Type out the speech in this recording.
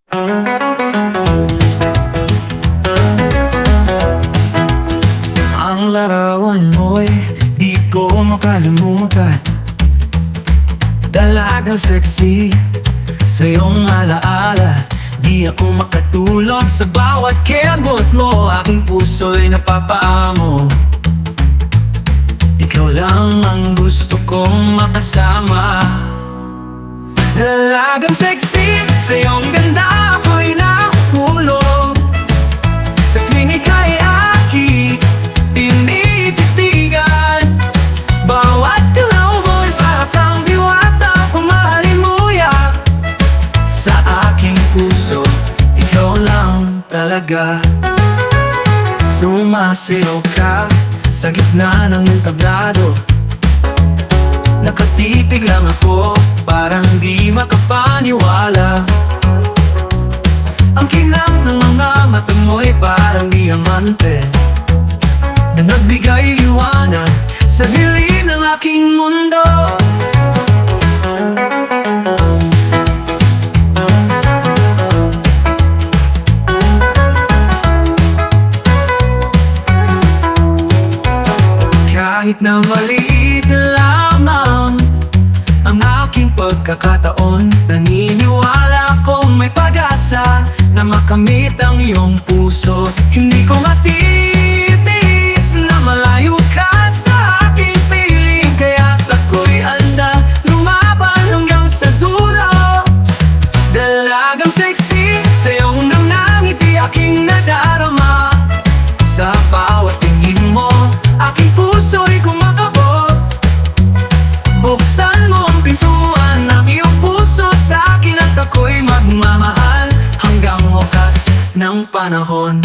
Ang larawan mo'y di ko makalimutan. Dalagang sexy sa iyong alaala. Di ako makatulog sa bawat kembot mo. Aking puso'y napapaamo. Ikaw lang ang gusto kong makasama. Dalagang sexy sa iyong ganda, ako'y nakukulong. Sa tuwing ika'y aking tinititigan, bawat galaw mo'y parang diwata. Pumahalin mo yan sa aking puso, ikaw lang talaga. Sumasayaw ka sa gitna ng entablado. Nakatitig lang ako, parang di makapaniwala. Ang kinang ng mga mata mo'y parang diamante na nagbigay liwanag sa dilim ng aking mundo. Kahit na maliit lamang ang aking pagkakataon, naniniwala kong may pag-asa na makamit ang iyong puso. Hindi ko matitiis na malayo ka sa aking piling, kaya't ako'y handang lumaban hanggang sa dulo. Dalagang sexy sa iyong nangangiti, aking nadarama. Sa bawat tingin mo, aking puso'y kumakabog. Buksan mo ang pintuan ng iyong puso sa akin, at ako'y magmamahal hanggang wakas ng panahon.